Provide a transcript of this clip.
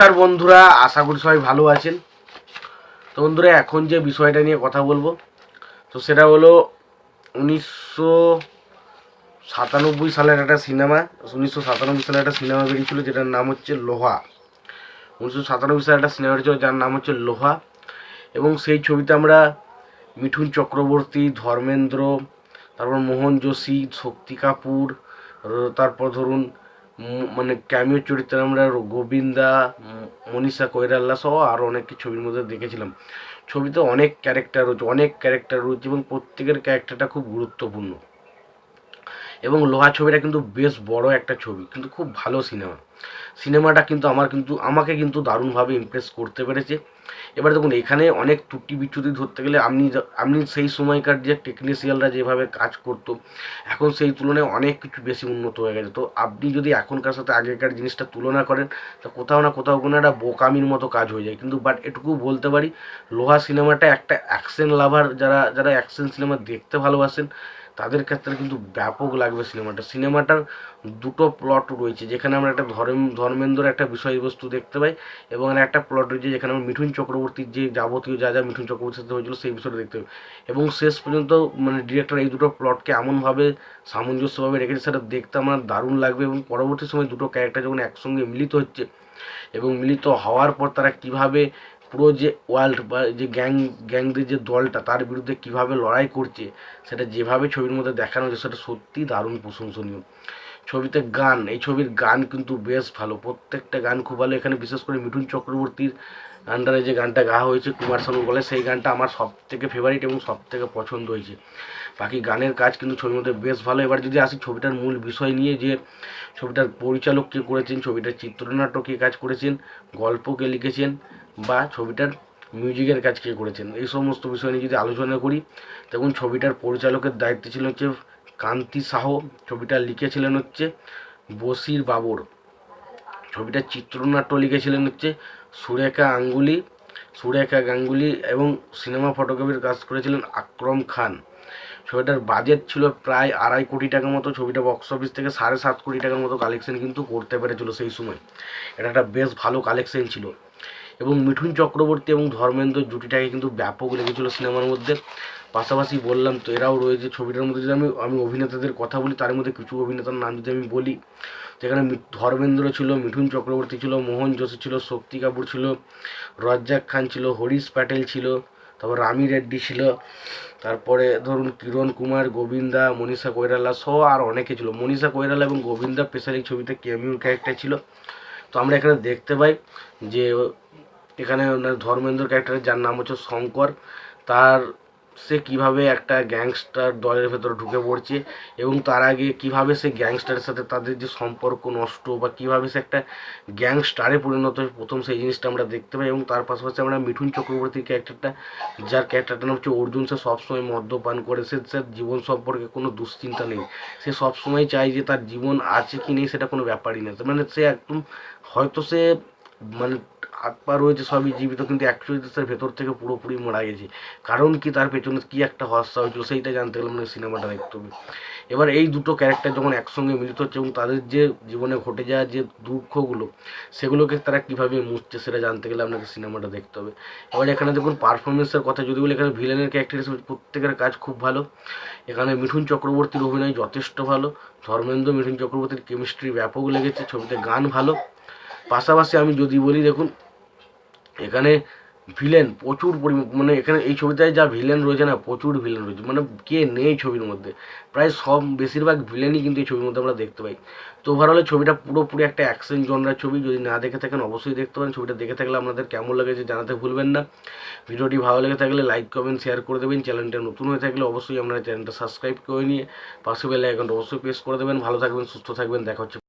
আর বন্ধুরা, আশা করি সবাই ভালো আছেন। তো বন্ধুরা, এখন যে বিষয়টা নিয়ে কথা বলবো, তো সেটা হলো 1997 সালের একটা সিনেমা। 1997 সালে একটা সিনেমা বেরিয়েছিল যেটার নাম হচ্ছে লোহা। 1997 সালে একটা সিনেমা বেরিয়েছিল যার নাম হচ্ছে লোহা। এবং সেই ছবিতে আমরা মিঠুন চক্রবর্তী, ধর্মেন্দ্র, তারপর মোহন যোশী, শক্তি কাপুর, তারপর ধরুন মানে ক্যামিও চরিত্রে আমরা গোবিন্দা, মনীষা কৈরালা সহ আরও অনেক ছবির মধ্যে দেখেছিলাম। ছবিতে অনেক ক্যারেক্টার রয়েছে এবং প্রত্যেকের ক্যারেক্টারটা খুব গুরুত্বপূর্ণ। এবং লোহা ছবিটা কিন্তু বেশ বড় একটা ছবি, কিন্তু খুব ভালো সিনেমাটা কিন্তু আমাকে কিন্তু দারুণভাবে ইমপ্রেস করতে পেরেছে। এবার দেখুন, এখানে অনেক ত্রুটি বিচ্যুতি ধরতে গেলে আপনি সেই সময়কার যে টেকনিশিয়ানরা যেভাবে কাজ করতো, এখন সেই তুলনায় অনেক কিছু বেশি উন্নত হয়ে গেছে। তো আপনি যদি এখনকার সাথে আগেকার জিনিসটা তুলনা করেন, তো কোথাও না কোথাও কোনো একটা বোকামির মতো কাজ হয়ে যায়। কিন্তু বাট এটুকু বলতে পারি, লোহা সিনেমাটা একটা অ্যাকশন লাভার, যারা যারা অ্যাকশন সিনেমা দেখতে ভালোবাসেন তাদের ক্ষেত্রে কিন্তু ব্যাপক লাগবে সিনেমাটার দুটো প্লট রয়েছে, যেখানে আমরা একটা ধর্মেন্দ্র একটা বিষয়বস্তু দেখতে পাই, এবং একটা প্লট রয়েছে যেখানে আমরা মিঠুন চক্রবর্তীর যে যাবতীয় যা যা মিঠুন চক্রবর্তীর সাথে হয়েছিল সেই বিষয়টা দেখতে পাই। এবং শেষ পর্যন্ত মানে ডিরেক্টর এই দুটো প্লটকে এমনভাবে সামঞ্জস্যভাবে রেখেছে, সেটা দেখতে আমার দারুণ লাগবে। এবং পরবর্তী সময় দুটো ক্যারেক্টার যখন একসঙ্গে মিলিত হচ্ছে এবং মিলিত হওয়ার পর তারা কিভাবে পুরো যে ওয়ার্ল্ড বা যে গ্যাংদের যে দলটা তার বিরুদ্ধে কিভাবে লড়াই করছে, সেটা যেভাবে ছবির মধ্যে দেখানো হয়েছে সেটা সত্যি দারুণ প্রশংসনীয়। এই ছবির গান কিন্তু বেশ ভালো, প্রত্যেকটা গান খুব ভালো। এখানে বিশেষ করে মিঠুন চক্রবর্তীর আন্ডারে যে গানটা গাওয়া হয়েছে কুমার শানু বলে, সেই গানটা আমার সব থেকে ফেভারিট এবং সব থেকে পছন্দ হয়েছে। বাকি গানের কাজ কিন্তু ছবির মধ্যে বেশ ভালো। এবার যদি আসি ছবিটার মূল বিষয় নিয়ে, যে ছবিটার পরিচালক কে করেছেন, ছবিটার চিত্রনাট্য কে কাজ করেছেন, গল্প কে লিখেছেন, বা ছবিটার মিউজিকের কাজ কে করেছেন, এই সমস্ত বিষয় নিয়ে যদি আলোচনা করি, দেখুন ছবিটার পরিচালকের দায়িত্বে ছিল হচ্ছে কান্তি সাহ, ছবিটা লিখেছিলেন হচ্ছে বশির বাবর, ছবিটার চিত্রনাট্য লিখেছিলেন হচ্ছে সুরেখা গাঙ্গুলি এবং সিনেমা ফটোগ্রাফির কাজ করেছিলেন আকরম খান। ছবিটার বাজেট ছিল প্রায় 2.5 কোটি টাকার মতো। ছবিটা বক্স অফিস থেকে 7.5 কোটি টাকার মতো কালেকশন কিন্তু করতে পেরেছিল সেই সময়। এটা একটা বেশ ভালো কালেকশন ছিল। এবং মিঠুন চক্রবর্তী এবং ধর্মেন্দ্র জুটিটাকে কিন্তু ব্যাপক লেগেছিল সিনেমার মধ্যে। পাশাপাশি বললাম তো এরাও রয়েছে ছবিটার মধ্যে। যদি আমি অভিনেতাদের কথা বলি, তার মধ্যে কিছু অভিনেতার নাম যদি আমি বলি, যেখানে ধর্মেন্দ্র ছিল, মিঠুন চক্রবর্তী ছিল, মোহন যোশী ছিল, শক্তি কাপুর ছিল, রাজ্জাক খান ছিল, হরিশ প্যাটেল ছিল, তারপর রামি রেড্ডি ছিল, তারপরে ধরুন কিরণ কুমার, গোবিন্দা, মনীষা কৈরালা সহ আর অনেকে ছিল। মনীষা কৈরালা এবং গোবিন্দা স্পেশালি ছবিতে ক্যামিও ক্যারেক্টার ছিল। তো আমরা এখানে দেখতে পাই যে এখানে ধর্মেন্দ্র ক্যারেক্টারের যার নাম হচ্ছে শঙ্কর, তার সে কিভাবে একটা গ্যাংস্টার দলের ভেতরে ঢুকে পড়ছে এবং তার আগে কিভাবে সে গ্যাংস্টারের সাথে তাদের যে সম্পর্ক নষ্ট বা কিভাবে সে একটা গ্যাংস্টারে পরিণত হয় প্রথম, সেই জিনিসটা আমরা দেখতে পাই। এবং তার পাশাপাশি আমরা মিঠুন চক্রবর্তীর ক্যারেক্টারটা, যার ক্যারেক্টারটার নাম হচ্ছে অর্জুন, সে সবসময় মদ্যপান করে, সে জীবন সম্পর্কে কোনো দুশ্চিন্তা নেই, সে সবসময় চায় যে তার জীবন আছে কি নেই সেটা কোনো ব্যাপারই না। মানে সে একদম, হয়তো সে মানে হাত পা রয়েছে সবই জীবিত, কিন্তু অ্যাকচুয়ালি তার ভেতর থেকে পুরোপুরি মারা গেছে। কারণ কি, তার পেছনে কি একটা হস্যা হয়েছিল সেইটা জানতে গেলে মানে সিনেমাটা দেখতে হবে। এবার এই দুটো ক্যারেক্টার যখন একসঙ্গে মিলিত হচ্ছে এবং তাদের যে জীবনে ঘটে যাওয়া যে দুঃখগুলো, সেগুলোকে তারা কীভাবে মুছছে সেটা জানতে গেলে আপনাকে সিনেমাটা দেখতে হবে। এবার এখানে দেখুন পারফরমেন্সের কথা যদি বলি, এখানে ভিলেনের ক্যারেক্টার হিসেবে প্রত্যেকের কাজ খুব ভালো। এখানে মিঠুন চক্রবর্তীর অভিনয় যথেষ্ট ভালো, ধর্মেন্দ্র মিঠুন চক্রবর্তীর কেমিস্ট্রি ব্যাপক লেগেছে, ছবিতে গান ভালো। পাশাপাশি আমি যদি বলি, দেখুন এখানে ভিলেন প্রচুর মানে এখানে এই ছবিটায় যা ভিলেন রয়েছে না, প্রচুর ভিলেন রয়েছে, মানে কে নেই ছবির মধ্যে, প্রায় বেশিরভাগ ভিলেনই কিন্তু এই ছবির মধ্যে আমরা দেখতে পাই। তো ওভারঅল ছবিটা পুরোপুরি একটা অ্যাকশন জনরার ছবি। যদি না দেখে থাকেন অবশ্যই দেখতে পারেন। ছবিটা দেখে থাকলে আপনাদের কেমন লেগেছে জানাতে ভুলবেন না। ভিডিওটি ভালো লেগে থাকলে লাইক কমেন্ট শেয়ার করে দেবেন। চ্যানেলটা নতুন হয়ে থাকলে অবশ্যই আপনারা চ্যানেলটা সাবস্ক্রাইব করে নিয়ে পাশে বেল আইকনটা অবশ্যই প্রেস করে দেবেন। ভালো থাকবেন, সুস্থ থাকবেন, দেখা হচ্ছে।